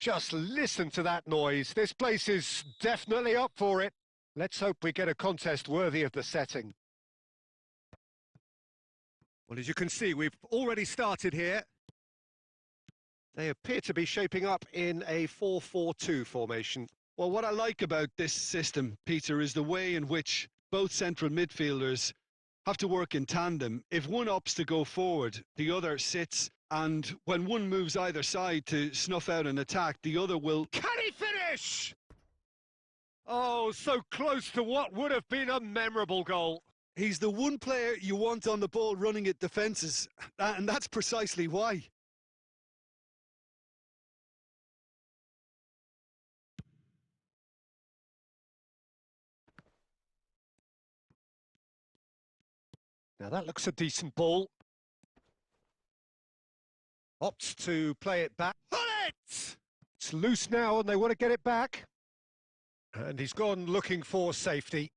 Just listen to that noise. This place is definitely up for it. Let's hope we get a contest worthy of the setting. Well, as you can see, we've already started here. They appear to be shaping up in a 4-4-2 formation. Well, what I like about this system, Peter, is the way in which both central midfielders have to work in tandem. If one opts to go forward, the other sits, and when one moves either side to snuff out an attack, the other will... Can he finish? Oh, so close to what would have been a memorable goal. He's the one player you want on the ball running at defences, and that's precisely why. Now that looks a decent ball. Opts to play it back. On it! It's loose now and they want to get it back. And he's gone looking for safety.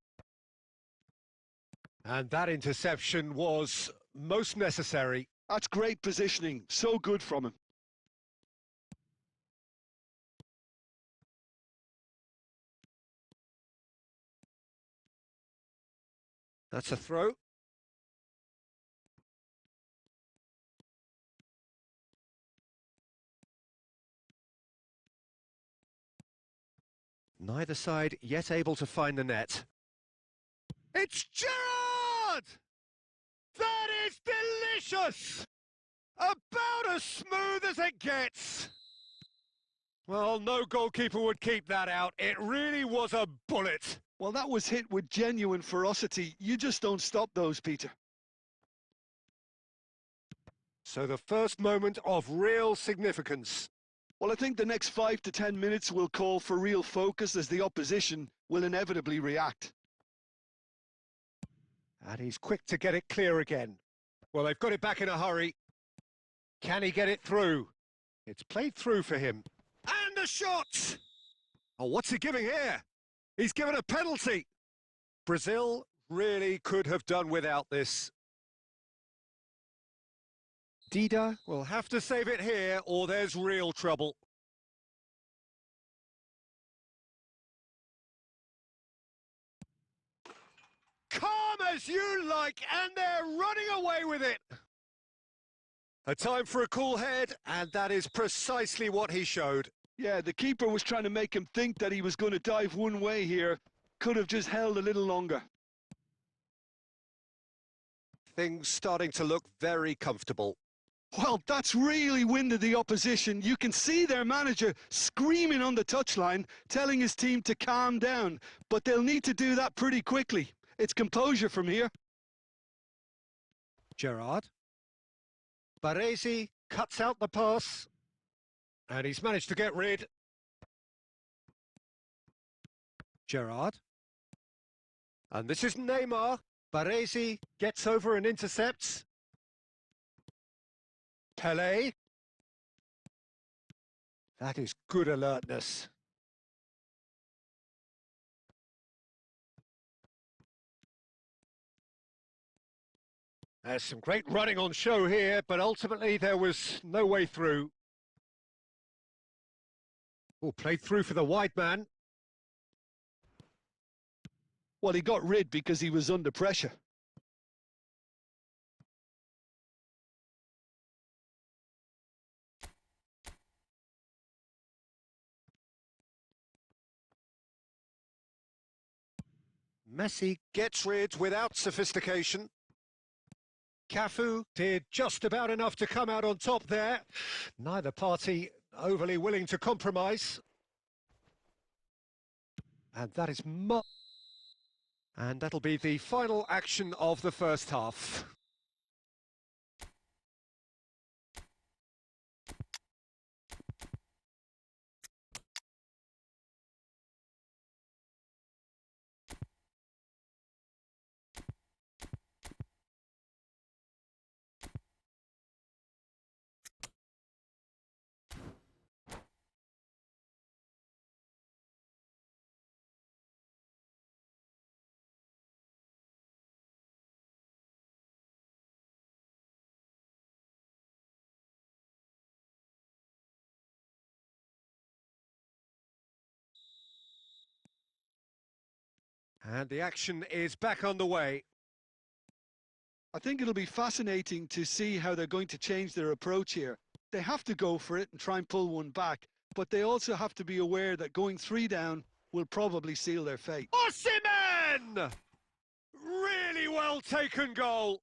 And that interception was most necessary. That's great positioning. So good from him. That's a throw. Neither side yet able to find the net. It's Gerrard! That is delicious! About as smooth as it gets. Well, no goalkeeper would keep that out. It really was a bullet. Well, that was hit with genuine ferocity. You just don't stop those, Peter. So the first moment of real significance. Well, I think the next 5 to 10 minutes will call for real focus as the opposition will inevitably react. And he's quick to get it clear again. Well, they've got it back in a hurry. Can he get it through? It's played through for him. And a shot! Oh, what's he giving here? He's given a penalty. Brazil really could have done without this. Dida will have to save it here or there's real trouble. Calm as you like, and they're running away with it. A time for a cool head, and that is precisely what he showed. Yeah, the keeper was trying to make him think that he was going to dive one way here. Could have just held a little longer. Things starting to look very comfortable. Well, that's really winded the opposition. You can see their manager screaming on the touchline, telling his team to calm down. But they'll need to do that pretty quickly. It's composure from here. Gerrard. Baresi cuts out the pass. And he's managed to get rid. Gerrard. And this is Neymar. Baresi gets over and intercepts. Pelé. That is good alertness. There's some great running on show here, but ultimately there was no way through. Oh, played through for the wide man. Well, he got rid because he was under pressure. Messi gets rid without sophistication. Cafu did just about enough to come out on top there. Neither party overly willing to compromise. And that is and that'll be the final action of the first half. And the action is back on the way. I think it'll be fascinating to see how they're going to change their approach here. They have to go for it and try and pull one back, but they also have to be aware that going 3 down will probably seal their fate. Osimhen! Really well taken goal.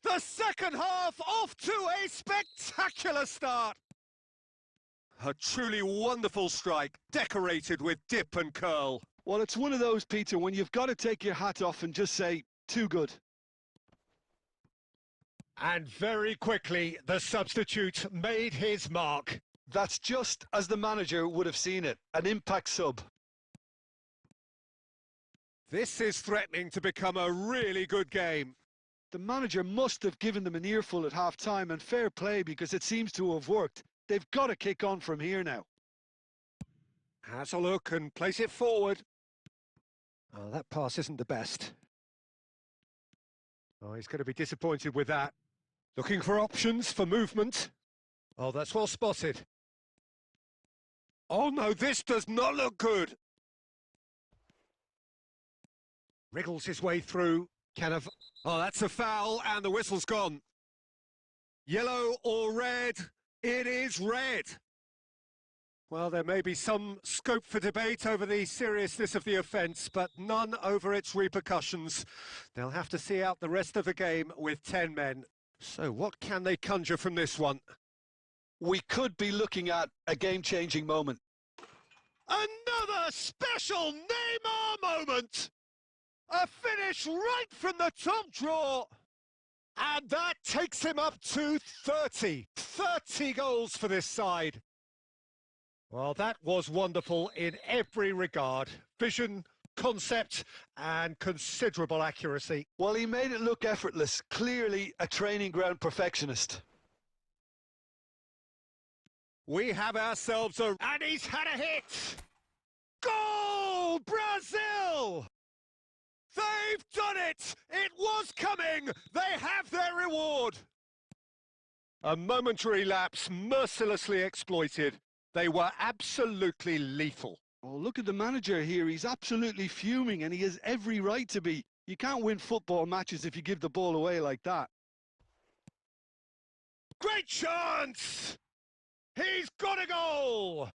The second half off to a spectacular start. A truly wonderful strike, decorated with dip and curl. Well, it's one of those, Peter, when you've got to take your hat off and just say, too good. And very quickly, the substitute made his mark. That's just as the manager would have seen it, an impact sub. This is threatening to become a really good game. The manager must have given them an earful at half-time, and fair play because it seems to have worked. They've got to kick on from here now. Has a look and place it forward. Oh, that pass isn't the best. Oh, he's going to be disappointed with that. Looking for options for movement. Oh, that's well spotted. Oh no, this does not look good. Wriggles his way through. Oh, that's a foul and the whistle's gone. Yellow or red? It is red. Well, there may be some scope for debate over the seriousness of the offence, but none over its repercussions. They'll have to see out the rest of the game with 10 men. So what can they conjure from this one? We could be looking at a game-changing moment. Another special Neymar moment! A finish right from the top drawer! And that takes him up to 30. 30 goals for this side. Well, that was wonderful in every regard. Vision, concept, and considerable accuracy. Well, he made it look effortless. Clearly a training ground perfectionist. We have ourselves a... And he's had a hit! Goal, Brazil! They've done it! It was coming! They have their reward! A momentary lapse mercilessly exploited. They were absolutely lethal. Oh, look at the manager here. He's absolutely fuming, and he has every right to be. You can't win football matches if you give the ball away like that. Great chance! He's got a goal!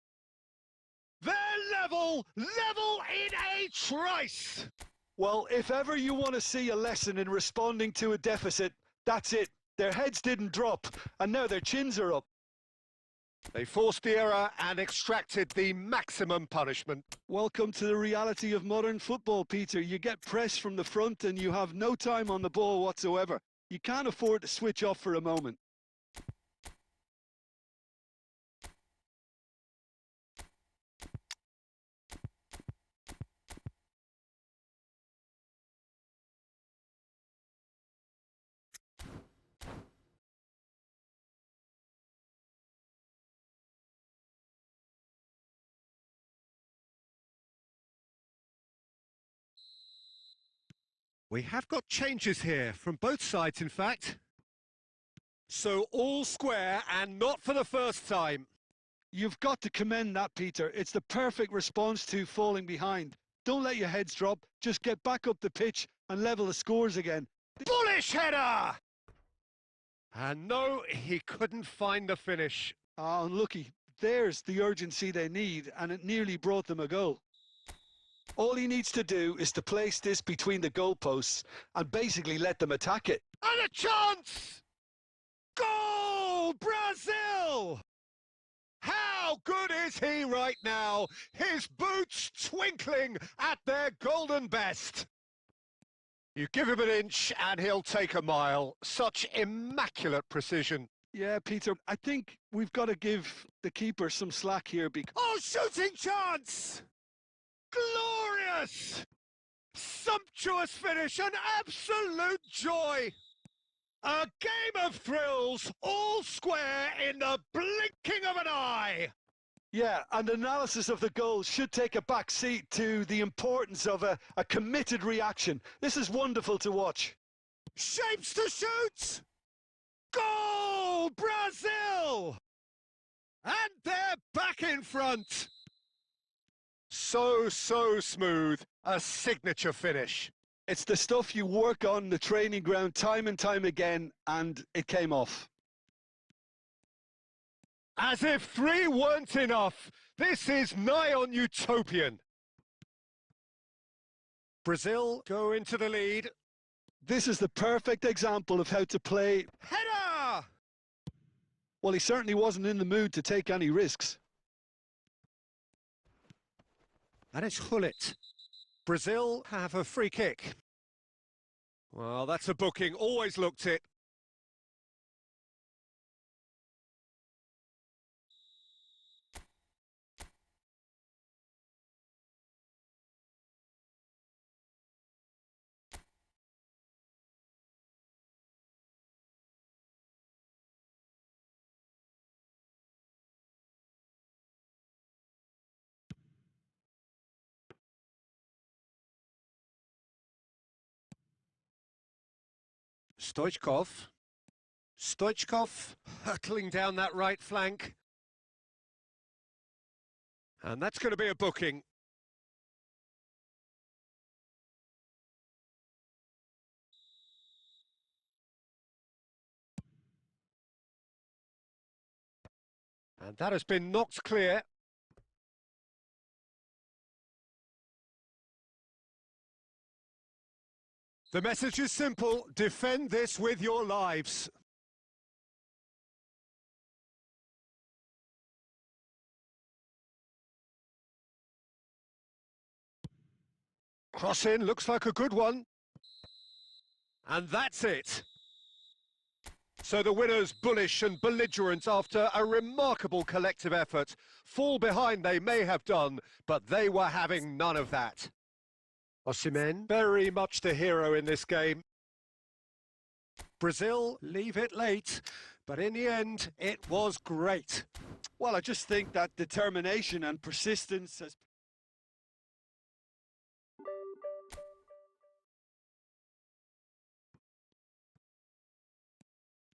They're level in a trice! Well, if ever you want to see a lesson in responding to a deficit, that's it. Their heads didn't drop, and now their chins are up. They forced the error and extracted the maximum punishment. Welcome to the reality of modern football, Peter. You get pressed from the front and you have no time on the ball whatsoever. You can't afford to switch off for a moment. We have got changes here, from both sides in fact. So all square and not for the first time. You've got to commend that, Peter. It's the perfect response to falling behind. Don't let your heads drop, just get back up the pitch and level the scores again. Bullish header! And no, he couldn't find the finish. Ah, unlucky. There's the urgency they need, and it nearly brought them a goal. All he needs to do is to place this between the goalposts and basically let them attack it. And a chance! Goal, Brazil! How good is he right now? His boots twinkling at their golden best. You give him an inch and he'll take a mile. Such immaculate precision. Yeah, Peter, I think we've got to give the keeper some slack here because... Oh, shooting chance! Glorious! Sumptuous finish, an absolute joy! A game of thrills, all square in the blinking of an eye! Yeah, and analysis of the goal should take a back seat to the importance of a committed reaction. This is wonderful to watch. Shapes to shoot! Goal, Brazil! And they're back in front! So so smooth. A signature finish. It's the stuff you work on the training ground time and time again, and it came off. As if 3 weren't enough, this is nigh on utopian. Brazil go into the lead. This is the perfect example of how to play. Header! Well, he certainly wasn't in the mood to take any risks. And it's Hullet. Brazil have a free kick. Well, that's a booking. Always looked it. Stoichkov hurtling down that right flank. And that's going to be a booking. And that has been knocked clear. The message is simple: defend this with your lives. Cross in, looks like a good one. And that's it. So the winners, bullish and belligerent after a remarkable collective effort. Fall behind they may have done, but they were having none of that. Osimhen, very much the hero in this game. Brazil leave it late, but in the end, it was great. Well, I just think that determination and persistence has...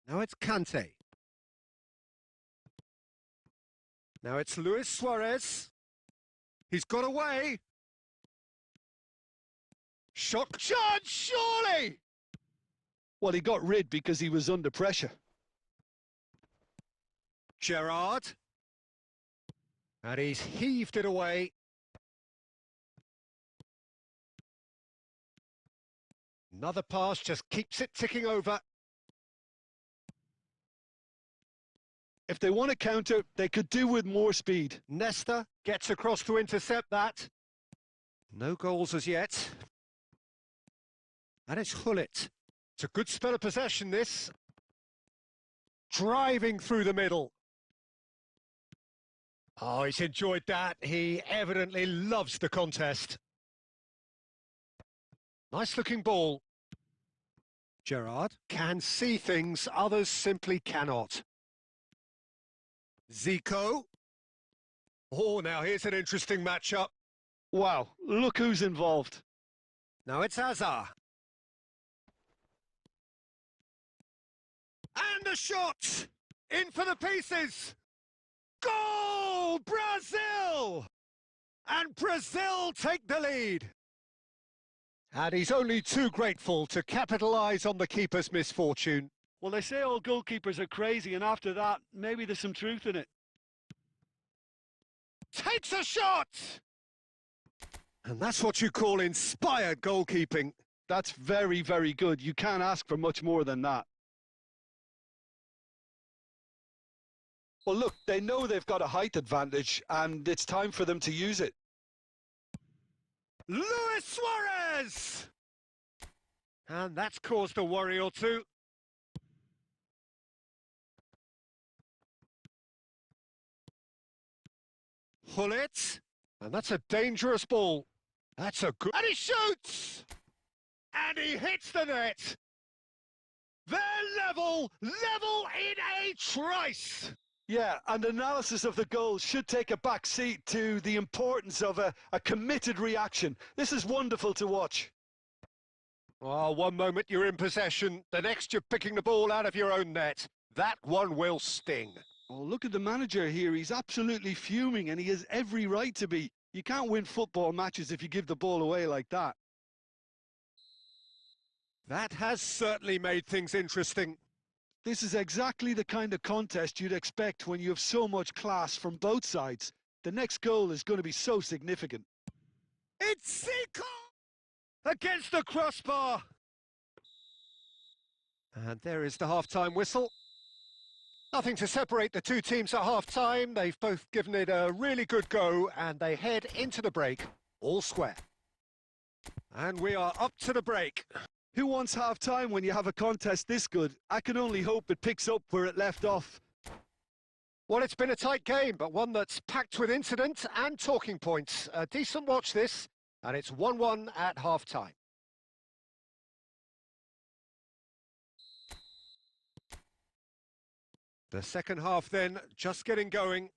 Now it's Kante. Now it's Luis Suarez. He's got away. Shot chance, surely! Well, he got rid because he was under pressure. Gerrard. And he's heaved it away. Another pass just keeps it ticking over. If they want to counter, they could do with more speed. Nesta gets across to intercept that. No goals as yet. And it's Hullet. It's a good spell of possession, this. Driving through the middle. Oh, he's enjoyed that. He evidently loves the contest. Nice looking ball. Gerrard can see things others simply cannot. Zico. Oh, now here's an interesting matchup. Wow, look who's involved. Now it's Hazard. And the shot! In for the pieces! Goal! Brazil! And Brazil take the lead. And he's only too grateful to capitalise on the keeper's misfortune. Well, they say all goalkeepers are crazy, and after that, maybe there's some truth in it. Takes a shot! And that's what you call inspired goalkeeping. That's very, very good. You can't ask for much more than that. Well, look, they know they've got a height advantage, and it's time for them to use it. Luis Suarez! And that's caused a worry or two. Hullet, and that's a dangerous ball. That's a good... And he shoots! And he hits the net! They're level in a trice! Yeah, and analysis of the goal should take a back seat to the importance of a committed reaction. This is wonderful to watch. Oh, one moment you're in possession, the next you're picking the ball out of your own net. That one will sting. Oh, look at the manager here. He's absolutely fuming, and he has every right to be. You can't win football matches if you give the ball away like that. That has certainly made things interesting. This is exactly the kind of contest you'd expect when you have so much class from both sides. The next goal is going to be so significant. It's Zico! Against the crossbar! And there is the half-time whistle. Nothing to separate the two teams at half-time. They've both given it a really good go, and they head into the break all square. And we are up to the break. Who wants half-time when you have a contest this good? I can only hope it picks up where it left off. Well, it's been a tight game, but one that's packed with incident and talking points. A decent watch this, and it's 1-1 at half-time. The second half then, just getting going.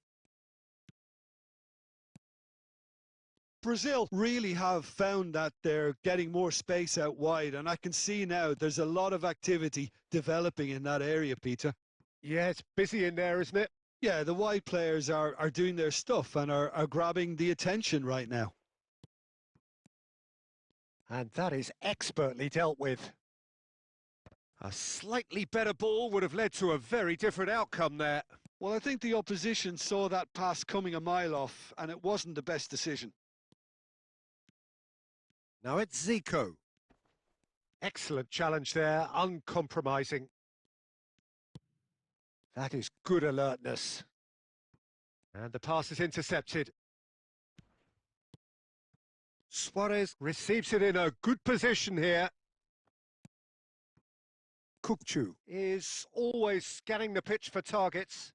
Brazil really have found that they're getting more space out wide, and I can see now there's a lot of activity developing in that area, Peter. Yeah, it's busy in there, isn't it? Yeah, the wide players are doing their stuff and are grabbing the attention right now. And that is expertly dealt with. A slightly better ball would have led to a very different outcome there. Well, I think the opposition saw that pass coming a mile off, and it wasn't the best decision. Now it's Zico. Excellent challenge there, uncompromising. That is good alertness. And the pass is intercepted. Suarez receives it in a good position here. Kukcu is always scanning the pitch for targets.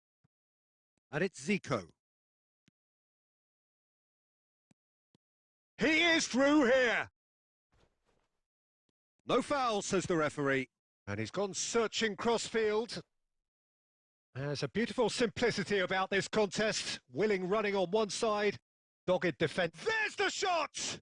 And it's Zico. He is through here! No foul, says the referee. And he's gone searching crossfield. There's a beautiful simplicity about this contest. Willing running on one side, dogged defence. There's the shot!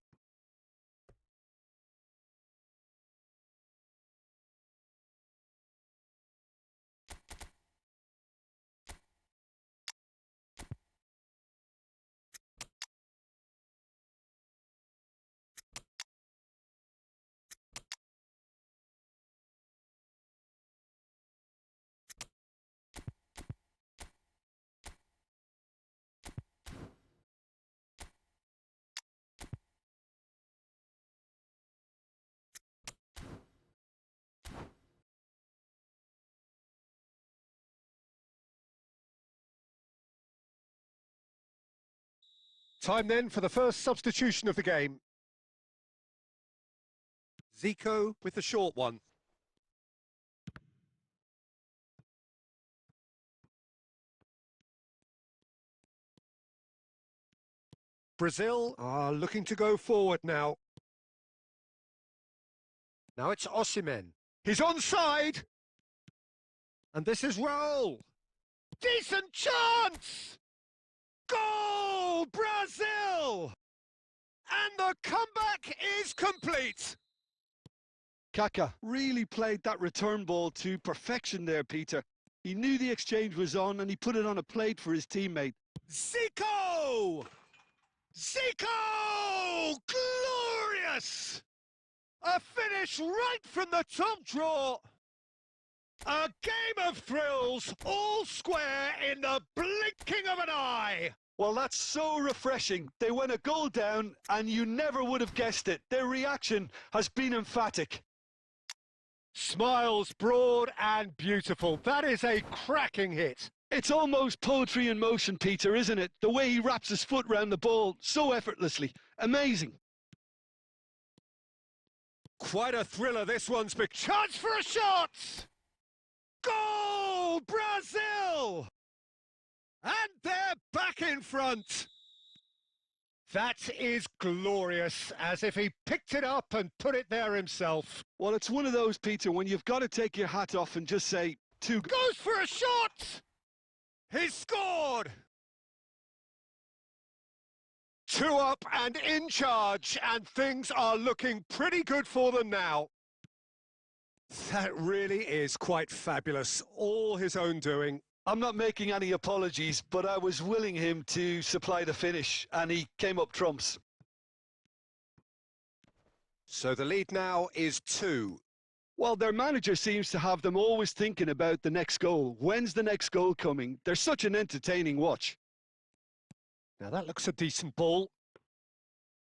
Time then for the first substitution of the game. Zico with the short one. Brazil are looking to go forward now. Now it's Osimhen. He's onside! And this is Raul. Decent chance! Goal, Brazil! And the comeback is complete. Kaká really played that return ball to perfection there, Peter. He knew the exchange was on and he put it on a plate for his teammate. Zico! Zico! Glorious! A finish right from the top draw. A game of thrills, all square in the blinking of an eye. Well, that's so refreshing. They went a goal down and you never would have guessed it. Their reaction has been emphatic. Smiles broad and beautiful. That is a cracking hit. It's almost poetry in motion, Peter, isn't it? The way he wraps his foot round the ball so effortlessly. Amazing. Quite a thriller, this one's big. Chance for a shot! Goal, Brazil! And they're back in front. That is glorious, as if he picked it up and put it there himself. Well, it's one of those, Peter, when you've got to take your hat off and just say, goes for a shot! He scored! 2 up and in charge, and things are looking pretty good for them now. That really is quite fabulous. All his own doing. I'm not making any apologies, but I was willing him to supply the finish, and he came up trumps. So the lead now is 2. Well, their manager seems to have them always thinking about the next goal. When's the next goal coming? They're such an entertaining watch. Now that looks a decent ball.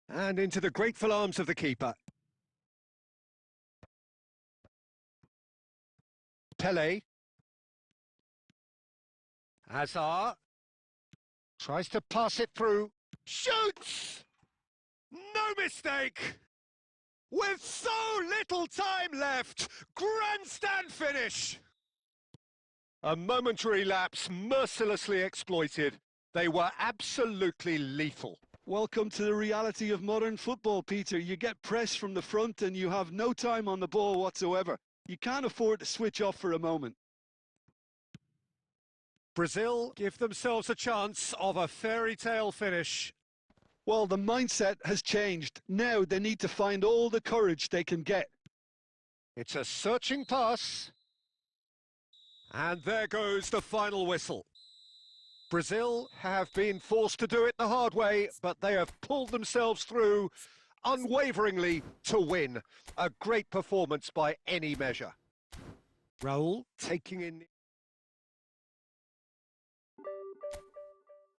And into the grateful arms of the keeper. Pele. Hazard. Tries to pass it through. Shoots! No mistake! With so little time left, grandstand finish! A momentary lapse mercilessly exploited. They were absolutely lethal. Welcome to the reality of modern football, Peter. You get press from the front and you have no time on the ball whatsoever. You can't afford to switch off for a moment. Brazil give themselves a chance of a fairy tale finish. Well, the mindset has changed. Now they need to find all the courage they can get. It's a searching pass. And there goes the final whistle. Brazil have been forced to do it the hard way, but they have pulled themselves through unwaveringly to win. A great performance by any measure. Raul taking in...